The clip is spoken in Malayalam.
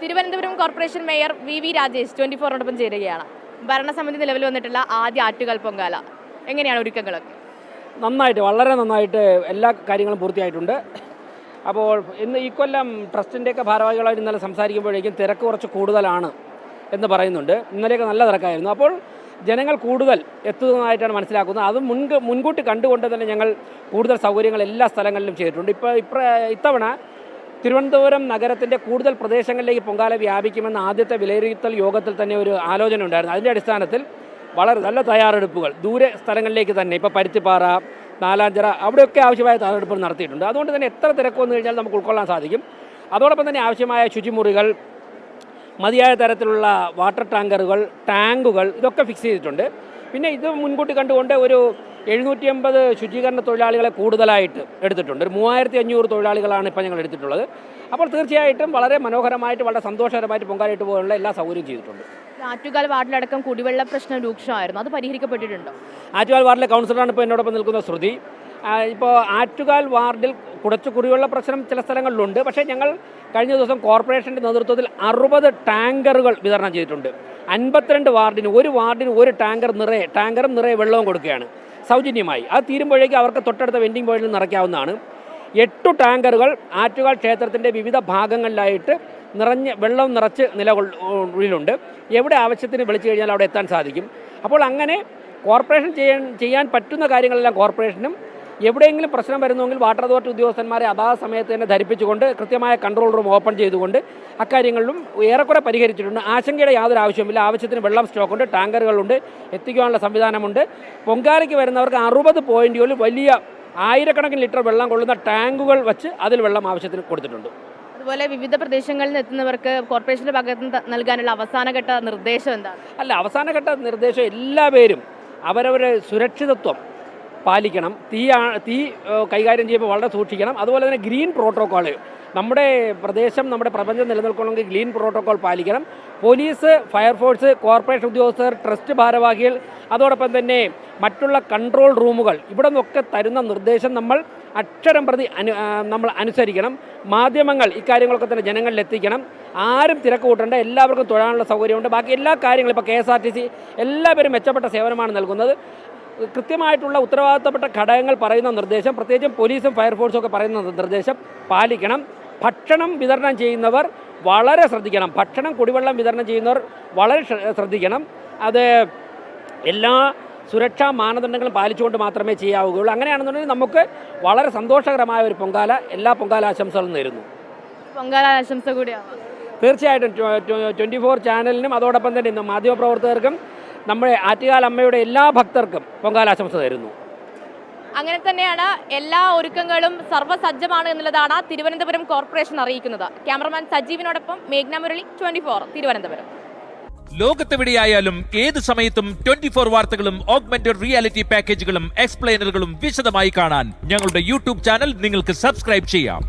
Thiruvananthapuram corporation mayor V Rajesh 24 ചേരുകയാണ്. ഭരണസമിതി നിലവിൽ വന്നിട്ടുള്ള ആദ്യ ആറ്റുകാൽ പൊങ്കാല എങ്ങനെയാണ് ഒരുക്കങ്ങളൊക്കെ? നന്നായിട്ട്, വളരെ നന്നായിട്ട് എല്ലാ കാര്യങ്ങളും പൂർത്തിയായിട്ടുണ്ട്. അപ്പോൾ ഇന്ന് ഈ കൊല്ലം ട്രസ്റ്റിൻ്റെയൊക്കെ ഭാരവാഹികളായിട്ട് ഇന്നലെ സംസാരിക്കുമ്പോഴേക്കും തിരക്ക് കുറച്ച് കൂടുതലാണ് എന്ന് പറയുന്നുണ്ട്. ഇന്നലെയൊക്കെ നല്ല തിരക്കായിരുന്നു. അപ്പോൾ ജനങ്ങൾ കൂടുതൽ എത്തുന്നതായിട്ടാണ് മനസ്സിലാക്കുന്നത്. അത് മുൻകൂട്ടി കണ്ടുകൊണ്ട് തന്നെ ഞങ്ങൾ കൂടുതൽ സൗകര്യങ്ങൾ എല്ലാ സ്ഥലങ്ങളിലും ചെയ്തിട്ടുണ്ട്. ഇത്തവണ തിരുവനന്തപുരം നഗരത്തിൻ്റെ കൂടുതൽ പ്രദേശങ്ങളിലേക്ക് പൊങ്കാല വ്യാപിക്കുമെന്ന ആദ്യത്തെ വിലയിരുത്തൽ യോഗത്തിൽ തന്നെ ഒരു ആലോചന ഉണ്ടായിരുന്നു. അതിൻ്റെ അടിസ്ഥാനത്തിൽ വളരെ നല്ല തയ്യാറെടുപ്പുകൾ ദൂരെ സ്ഥലങ്ങളിലേക്ക് തന്നെ, ഇപ്പോൾ പരുത്തിപ്പാറ, നാലാഞ്ചിറ, അവിടെയൊക്കെ ആവശ്യമായ തയ്യാറെടുപ്പുകൾ നടത്തിയിട്ടുണ്ട്. അതുകൊണ്ട് തന്നെ എത്ര തിരക്ക് വന്നു കഴിഞ്ഞാൽ നമുക്ക് ഉൾക്കൊള്ളാൻ സാധിക്കും. അതോടൊപ്പം തന്നെ ആവശ്യമായ ശുചിമുറികൾ, മതിയായ തരത്തിലുള്ള വാട്ടർ ടാങ്കുകൾ ഇതൊക്കെ ഫിക്സ് ചെയ്തിട്ടുണ്ട്. പിന്നെ ഇത് മുൻകൂട്ടി കണ്ടുകൊണ്ട് ഒരു 750 ശുചീകരണ തൊഴിലാളികളെ കൂടുതലായിട്ട് എടുത്തിട്ടുണ്ട്. ഒരു 3500 തൊഴിലാളികളാണ് ഇപ്പോൾ ഞങ്ങൾ എടുത്തിട്ടുള്ളത്. അപ്പോൾ തീർച്ചയായിട്ടും വളരെ മനോഹരമായിട്ട്, വളരെ സന്തോഷകരമായിട്ട് പൊങ്കാലയിട്ട് പോകാനുള്ള എല്ലാ സൗകര്യവും ചെയ്തിട്ടുണ്ട്. ആറ്റുകാൽ വാർഡിലടക്കം കുടിവെള്ള പ്രശ്നം രൂക്ഷമായിരുന്നു, അത് പരിഹരിക്കപ്പെട്ടിട്ടുണ്ടോ? ആറ്റുകാൽ വാർഡിലെ കൗൺസിലറാണ് ഇപ്പോൾ എന്നോടൊപ്പം നിൽക്കുന്ന ശ്രുതി. ഇപ്പോൾ ആറ്റുകാൽ വാർഡിൽ കുറച്ച് കുടിവെള്ള പ്രശ്നം ചില സ്ഥലങ്ങളിലുണ്ട്. പക്ഷേ ഞങ്ങൾ കഴിഞ്ഞ ദിവസം കോർപ്പറേഷൻ്റെ നേതൃത്വത്തിൽ 60 ടാങ്കറുകൾ വിതരണം ചെയ്തിട്ടുണ്ട്. 52 വാർഡിന്, ഒരു വാർഡിന് ഒരു ടാങ്കറും നിറയെ വെള്ളവും കൊടുക്കുകയാണ് സൗജന്യമായി. അത് തീരുമ്പോഴേക്കും അവർക്ക് തൊട്ടടുത്ത വെൻഡിങ് പോയിന്റിൽ നിറയ്ക്കാവുന്നതാണ്. 8 ടാങ്കറുകൾ ആറ്റുകാൽ ക്ഷേത്രത്തിൻ്റെ വിവിധ ഭാഗങ്ങളിലായിട്ട് വെള്ളം നിറച്ച് നിലകൊള്ളിലുണ്ട്. എവിടെ ആവശ്യത്തിന് വിളിച്ചു കഴിഞ്ഞാൽ അവിടെ എത്താൻ സാധിക്കും. അപ്പോൾ അങ്ങനെ കോർപ്പറേഷൻ ചെയ്യാൻ പറ്റുന്ന കാര്യങ്ങളെല്ലാം കോർപ്പറേഷനും, എവിടെയെങ്കിലും പ്രശ്നം വരുന്നെങ്കിൽ വാട്ടർ അതോറിറ്റി ഉദ്യോഗസ്ഥന്മാരെ അതാത് സമയത്ത് തന്നെ ധരിപ്പിച്ചുകൊണ്ട് കൃത്യമായ കൺട്രോൾ റൂം ഓപ്പൺ ചെയ്തുകൊണ്ട് അക്കാര്യങ്ങളിലും ഏറെക്കുറെ പരിഹരിച്ചിട്ടുണ്ട്. ആശങ്കയുടെ യാതൊരു ആവശ്യമില്ല. ആവശ്യത്തിന് വെള്ളം സ്റ്റോക്കുണ്ട്, ടാങ്കറുകളുണ്ട്, എത്തിക്കാനുള്ള സംവിധാനമുണ്ട്. പൊങ്കാലയ്ക്ക് വരുന്നവർക്ക് 60 പോയിന്റുകളിൽ വലിയ ആയിരക്കണക്കിന് ലിറ്റർ വെള്ളം കൊള്ളുന്ന ടാങ്കുകൾ വച്ച് അതിൽ വെള്ളം ആവശ്യത്തിന് കൊടുത്തിട്ടുണ്ട്. അതുപോലെ വിവിധ പ്രദേശങ്ങളിൽ നിന്ന് എത്തുന്നവർക്ക് കോർപ്പറേഷൻ്റെ ഭാഗത്ത് നൽകാനുള്ള അവസാനഘട്ട നിർദ്ദേശം എന്താണ്? അവസാനഘട്ട നിർദ്ദേശം എല്ലാവരും അവരവരുടെ സുരക്ഷിതത്വം പാലിക്കണം. തീ കൈകാര്യം ചെയ്യുമ്പോൾ വളരെ സൂക്ഷിക്കണം. അതുപോലെ തന്നെ ഗ്രീൻ പ്രോട്ടോക്കോൾ, നമ്മുടെ പ്രദേശം, നമ്മുടെ പ്രപഞ്ചം നിലനിൽക്കണമെങ്കിൽ ഗ്രീൻ പ്രോട്ടോക്കോൾ പാലിക്കണം. പോലീസ്, ഫയർഫോഴ്സ്, കോർപ്പറേഷൻ ഉദ്യോഗസ്ഥർ, ട്രസ്റ്റ് ഭാരവാഹികൾ, അതോടൊപ്പം തന്നെ മറ്റുള്ള കൺട്രോൾ റൂമുകൾ, ഇവിടെ നിന്നൊക്കെ തരുന്ന നിർദ്ദേശം നമ്മൾ അക്ഷരം പ്രതി നമ്മൾ അനുസരിക്കണം. മാധ്യമങ്ങൾ ഇക്കാര്യങ്ങളൊക്കെ തന്നെ ജനങ്ങളിൽ എത്തിക്കണം. ആരും തിരക്ക് കൂട്ടേണ്ട, എല്ലാവർക്കും തൊഴാനുള്ള സൗകര്യമുണ്ട്. ബാക്കി എല്ലാ കാര്യങ്ങളും ഇപ്പോൾ KSRTC എല്ലാവരും മെച്ചപ്പെട്ട സേവനമാണ് നൽകുന്നത്. കൃത്യമായിട്ടുള്ള ഉത്തരവാദിത്തപ്പെട്ട ഘടകങ്ങൾ പറയുന്ന നിർദ്ദേശം, പ്രത്യേകിച്ചും പോലീസും ഫയർഫോഴ്സും ഒക്കെ പറയുന്ന നിർദ്ദേശം പാലിക്കണം. ഭക്ഷണം വിതരണം ചെയ്യുന്നവർ വളരെ ശ്രദ്ധിക്കണം. കുടിവെള്ളം വിതരണം ചെയ്യുന്നവർ വളരെ ശ്രദ്ധിക്കണം. അത് എല്ലാ സുരക്ഷാ മാനദണ്ഡങ്ങളും പാലിച്ചുകൊണ്ട് മാത്രമേ ചെയ്യാവുകയുള്ളൂ. അങ്ങനെയാണെന്നുണ്ടെങ്കിൽ നമുക്ക് വളരെ സന്തോഷകരമായ ഒരു പൊങ്കാല, എല്ലാ പൊങ്കാല ആശംസകളും നേരുന്നു. പൊങ്കാല ആശംസ കൂടിയാണ്. തീർച്ചയായിട്ടും 24 ചാനലിനും അതോടൊപ്പം തന്നെ മാധ്യമപ്രവർത്തകർക്കും നമ്മുടെ ആറ്റുകാൽ അമ്മയുടെ എല്ലാ ഭക്തർക്കും പൊങ്കാലാശംസ തരുന്നു. അങ്ങനെ തന്നെയാണ് എല്ലാ ഒരുക്കങ്ങളും സർവ്വസജ്ജമാണ് എന്നുള്ളതാണ് തിരുവനന്തപുരം കോർപ്പറേഷൻ അറിയിക്കുന്നത്. ക്യാമറമാൻ സജീവിനോടൊപ്പം മേഘ്ന മുരളി, 24 തിരുവനന്തപുരം. ലോകത്തെവിടെയായാലും ഏത് സമയത്തും 24 വാർത്തകളും ഓഗ്മെന്റഡ് റിയാലിറ്റി പാക്കേജുകളും എക്സ്പ്ലെയിനറുകളും വിശദമായി കാണാൻ ഞങ്ങളുടെ യൂട്യൂബ് ചാനൽ നിങ്ങൾക്ക് സബ്സ്ക്രൈബ് ചെയ്യാം.